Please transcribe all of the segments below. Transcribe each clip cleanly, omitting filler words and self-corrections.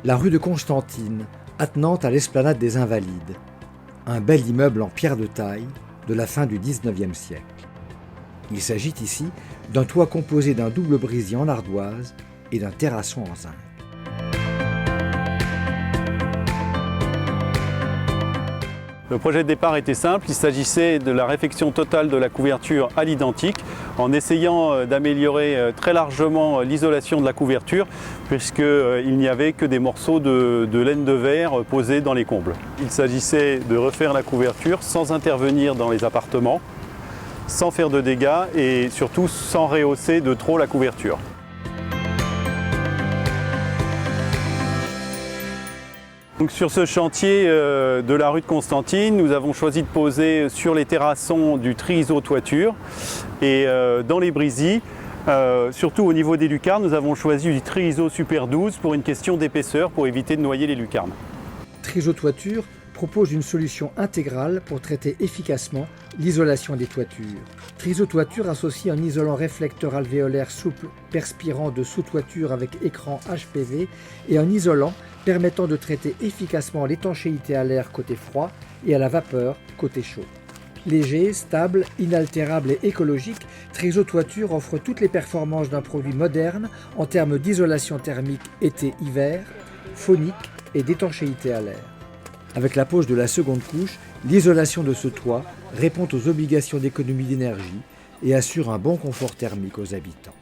La rue de Constantine, attenante à l'esplanade des Invalides. Un bel immeuble en pierre de taille de la fin du XIXe siècle. Il s'agit ici d'un toit composé d'un double brisé en ardoise et d'un terrasson en zinc. Le projet de départ était simple, il s'agissait de la réfection totale de la couverture à l'identique en essayant d'améliorer très largement l'isolation de la couverture puisqu'il n'y avait que des morceaux de laine de verre posés dans les combles. Il s'agissait de refaire la couverture sans intervenir dans les appartements, sans faire de dégâts et surtout sans rehausser de trop la couverture. Donc sur ce chantier de la rue de Constantine, nous avons choisi de poser sur les terrassons du tri-iso toiture et dans les brisées, surtout au niveau des lucarnes, nous avons choisi du tri-iso Super 12 pour une question d'épaisseur pour éviter de noyer les lucarnes. Tri-iso toiture propose une solution intégrale pour traiter efficacement l'isolation des toitures. Tri-iso toiture associe un isolant réflecteur alvéolaire souple perspirant de sous-toiture avec écran HPV et un isolant permettant de traiter efficacement l'étanchéité à l'air côté froid et à la vapeur côté chaud. Léger, stable, inaltérable et écologique, Tri-iso toiture offre toutes les performances d'un produit moderne en termes d'isolation thermique été-hiver, phonique et d'étanchéité à l'air. Avec la pose de la seconde couche, l'isolation de ce toit répond aux obligations d'économie d'énergie et assure un bon confort thermique aux habitants.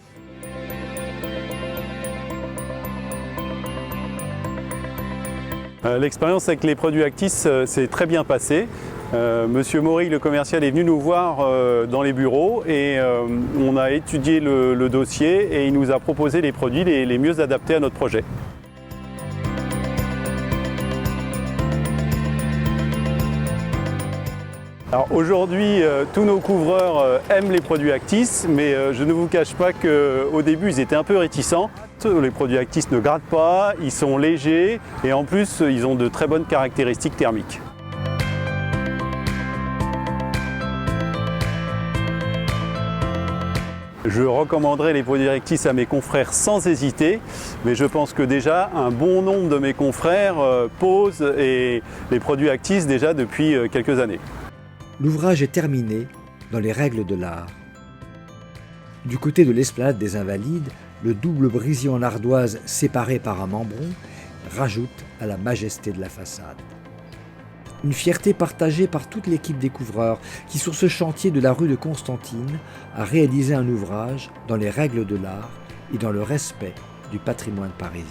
L'expérience avec les produits Actis s'est très bien passée. Monsieur Maury, le commercial, est venu nous voir dans les bureaux et on a étudié le dossier et il nous a proposé les produits les mieux adaptés à notre projet. Alors aujourd'hui, tous nos couvreurs aiment les produits Actis, mais je ne vous cache pas qu'au début, ils étaient un peu réticents. Les produits Actis ne grattent pas, ils sont légers et en plus, ils ont de très bonnes caractéristiques thermiques. Je recommanderais les produits Actis à mes confrères sans hésiter, mais je pense que déjà un bon nombre de mes confrères posent les produits Actis déjà depuis quelques années. L'ouvrage est terminé dans les règles de l'art. Du côté de l'esplanade des Invalides, le double brisé en ardoise séparé par un membron rajoute à la majesté de la façade. Une fierté partagée par toute l'équipe des couvreurs qui, sur ce chantier de la rue de Constantine, a réalisé un ouvrage dans les règles de l'art et dans le respect du patrimoine parisien.